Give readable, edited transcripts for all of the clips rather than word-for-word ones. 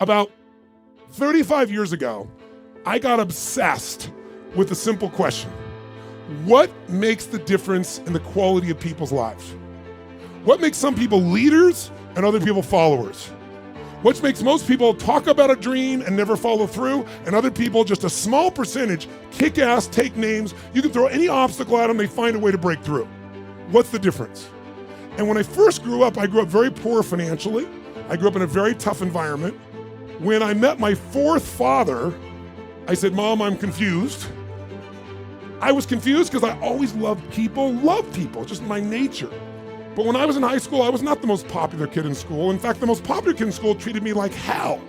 About 35 years ago, I got obsessed with a simple question. What makes the difference in the quality of people's lives? What makes some people leaders and other people followers? What makes most people talk about a dream and never follow through, and other people, just a small percentage, kick ass, take names. You can throw any obstacle at them, they find a way to break through. What's the difference? And when I first grew up, I grew up very poor financially. I grew up in a very tough environment. When I met my fourth father, I said, Mom, I'm confused. I was confused because I always loved people, just my nature. But when I was in high school, I was not the most popular kid in school. In fact, the most popular kid in school treated me like hell.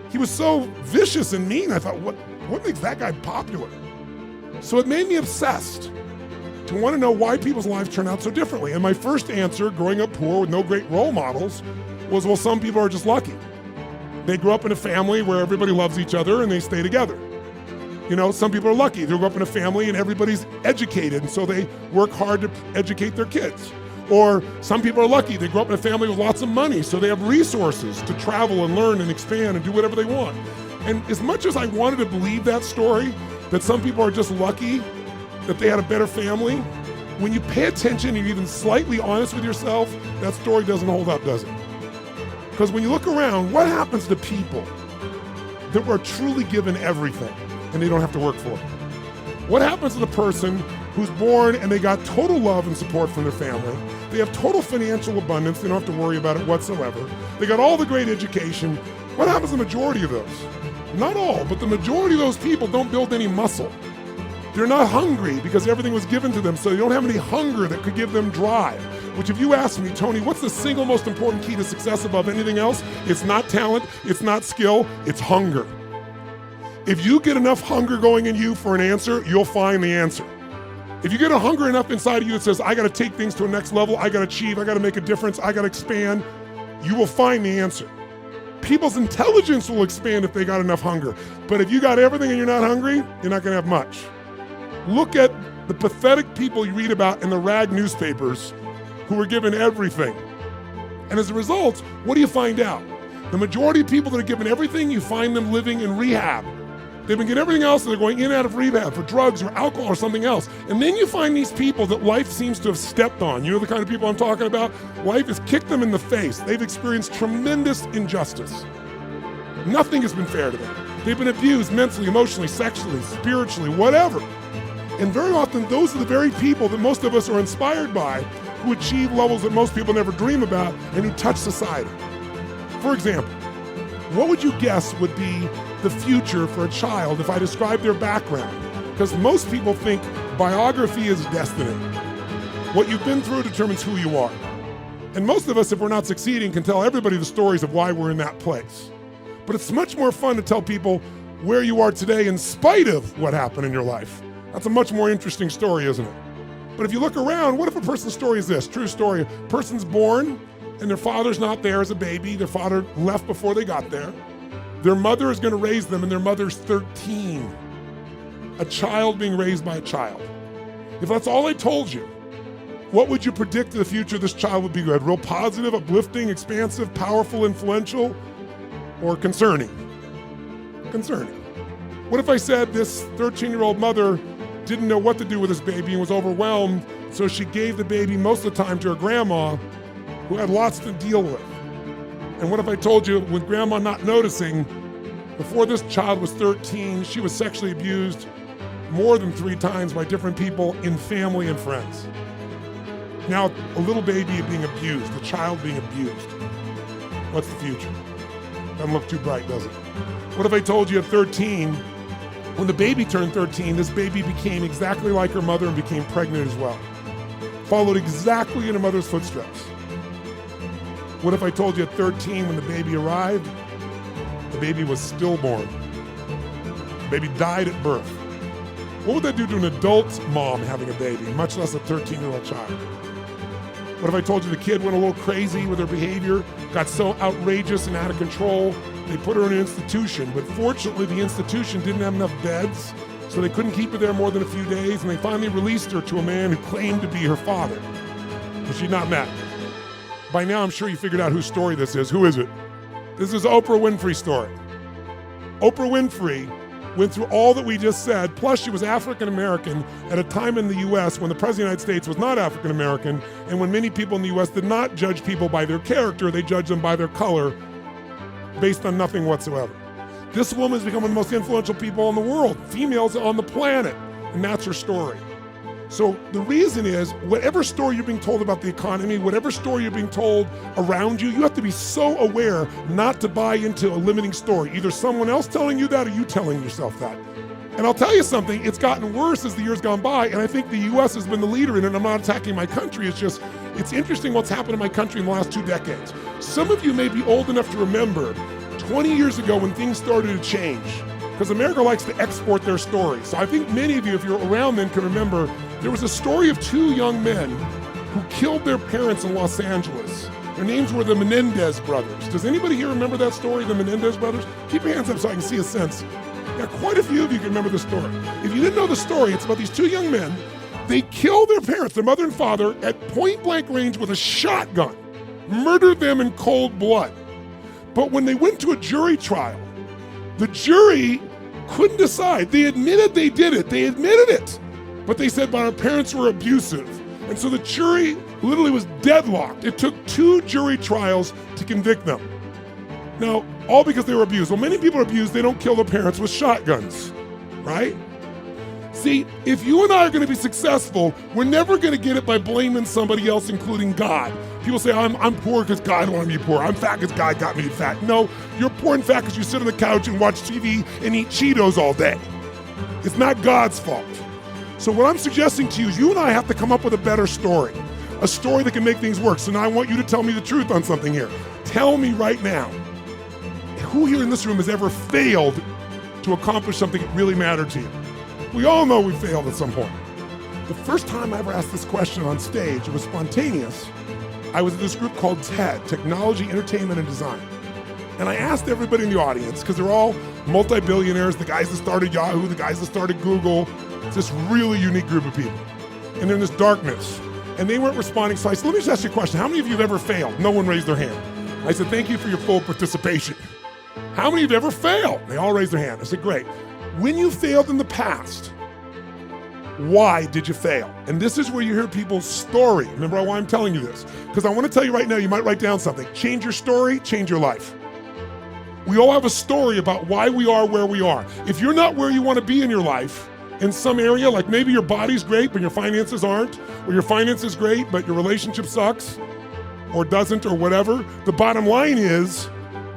He was so vicious and mean. I thought, what makes that guy popular? So it made me obsessed to want to know why people's lives turn out so differently. And my first answer, growing up poor with no great role models, was, well, some people are just lucky. They grew up in a family where everybody loves each other and they stay together. You know, some people are lucky. They grew up in a family and everybody's educated, and so they work hard to educate their kids. Or some people are lucky. They grew up in a family with lots of money, so they have resources to travel and learn and expand and do whatever they want. And as much as I wanted to believe that story, that some people are just lucky, that they had a better family, when you pay attention and you're even slightly honest with yourself, that story doesn't hold up, does it? Because when you look around, what happens to people that were truly given everything and they don't have to work for it? What happens to the person who's born and they got total love and support from their family? They have total financial abundance. They don't have to worry about it whatsoever. They got all the great education. What happens to the majority of those? Not all, but the majority of those people don't build any muscle. They're not hungry because everything was given to them, so they don't have any hunger that could give them drive. Which, if you ask me, Tony, what's the single most important key to success above anything else? It's not talent, it's not skill, it's hunger. If you get enough hunger going in you for an answer, you'll find the answer. If you get a hunger enough inside of you that says, I gotta take things to a next level, I gotta achieve, I gotta make a difference, I gotta expand, you will find the answer. People's intelligence will expand if they got enough hunger. But if you got everything and you're not hungry, you're not gonna have much. Look at the pathetic people you read about in the rag newspapers who were given everything. And as a result, what do you find out? The majority of people that are given everything, you find them living in rehab. They've been getting everything else and they're going in and out of rehab for drugs or alcohol or something else. And then you find these people that life seems to have stepped on. You know the kind of people I'm talking about? Life has kicked them in the face. They've experienced tremendous injustice. Nothing has been fair to them. They've been abused mentally, emotionally, sexually, spiritually, whatever. And very often those are the very people that most of us are inspired by, who achieve levels that most people never dream about and who touch society. For example, what would you guess would be the future for a child if I described their background? Because most people think biography is destiny. What you've been through determines who you are. And most of us, if we're not succeeding, can tell everybody the stories of why we're in that place. But it's much more fun to tell people where you are today in spite of what happened in your life. That's a much more interesting story, isn't it? But if you look around, what if a person's story is this? True story. A person's born and their father's not there as a baby. Their father left before they got there. Their mother is going to raise them and their mother's 13. A child being raised by a child. If that's all I told you, what would you predict the future of this child would be? Good? Real positive, uplifting, expansive, powerful, influential, or concerning? Concerning. What if I said this 13-year-old mother didn't know what to do with this baby and was overwhelmed, so she gave the baby most of the time to her grandma, who had lots to deal with? And what if I told you, with grandma not noticing, before this child was 13, she was sexually abused more than 3 times by different people in family and friends? Now, a little baby being abused, a child being abused. What's the future? Doesn't look too bright, does it? What if I told you at 13, when the baby turned 13, this baby became exactly like her mother and became pregnant as well. Followed exactly in her mother's footsteps. What if I told you at 13, when the baby arrived, the baby was stillborn? The baby died at birth. What would that do to an adult mom having a baby, much less a 13-year-old child? What if I told you the kid went a little crazy with her behavior, got so outrageous and out of control, they put her in an institution, but fortunately the institution didn't have enough beds, so they couldn't keep her there more than a few days, and they finally released her to a man who claimed to be her father, but she'd not met. By now I'm sure you figured out whose story this is. Who is it? This is Oprah Winfrey's story. Oprah Winfrey went through all that we just said, plus she was African American at a time in the US when the President of the United States was not African American, and when many people in the US did not judge people by their character, they judged them by their color based on nothing whatsoever. This woman has become one of the most influential people in the world, females on the planet, and that's her story. So the reason is, whatever story you're being told about the economy, whatever story you're being told around you, you have to be so aware not to buy into a limiting story. Either someone else telling you that or you telling yourself that. And I'll tell you something, it's gotten worse as the years gone by, and I think the US has been the leader in it. I'm not attacking my country, it's interesting what's happened in my country in the last 2 decades. Some of you may be old enough to remember 20 years ago when things started to change, because America likes to export their stories. So I think many of you, if you're around then, can remember there was a story of 2 young men who killed their parents in Los Angeles. Their names were the Menendez brothers. Does anybody here remember that story, the Menendez brothers? Keep your hands up so I can see a sense. Yeah, quite a few of you can remember the story. If you didn't know the story, it's about these 2 young men. They killed their parents, their mother and father, at point blank range with a shotgun, murdered them in cold blood. But when they went to a jury trial, the jury couldn't decide. They admitted they did it. They admitted it. But they said, but our parents were abusive. And so the jury literally was deadlocked. It took 2 jury trials to convict them. Now, all because they were abused. Well, many people are abused, they don't kill their parents with shotguns, right? See, if you and I are going to be successful, we're never going to get it by blaming somebody else, including God. People say, I'm poor because God wanted me poor. I'm fat because God got me fat. No, you're poor and fat because you sit on the couch and watch TV and eat Cheetos all day. It's not God's fault. So what I'm suggesting to you is you and I have to come up with a better story, a story that can make things work. So now I want you to tell me the truth on something here. Tell me right now, who here in this room has ever failed to accomplish something that really mattered to you? We all know we failed at some point. The first time I ever asked this question on stage, it was spontaneous. I was at this group called TED, Technology, Entertainment, and Design. And I asked everybody in the audience, because they're all multi-billionaires, the guys that started Yahoo, the guys that started Google. It's this really unique group of people. And they're in this darkness. And they weren't responding, so I said, let me just ask you a question. How many of you have ever failed? No one raised their hand. I said, thank you for your full participation. How many have ever failed? They all raised their hand. I said, great. When you failed in the past, why did you fail? And this is where you hear people's story. Remember why I'm telling you this? Because I want to tell you right now, you might write down something. Change your story, change your life. We all have a story about why we are where we are. If you're not where you want to be in your life, in some area, like maybe your body's great, but your finances aren't, or your finances great, but your relationship sucks, or doesn't, or whatever, the bottom line is,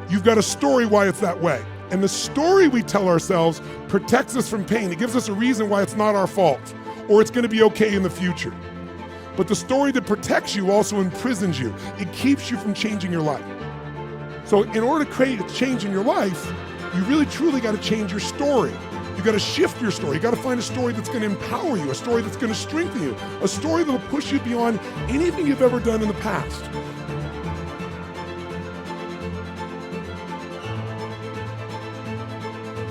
you've got a story why it's that way. And the story we tell ourselves protects us from pain. It gives us a reason why it's not our fault, or it's going to be okay in the future. But the story that protects you also imprisons you. It keeps you from changing your life. So in order to create a change in your life, you really truly got to change your story. You got to shift your story. You got to find a story that's going to empower you, a story that's going to strengthen you, a story that will push you beyond anything you've ever done in the past.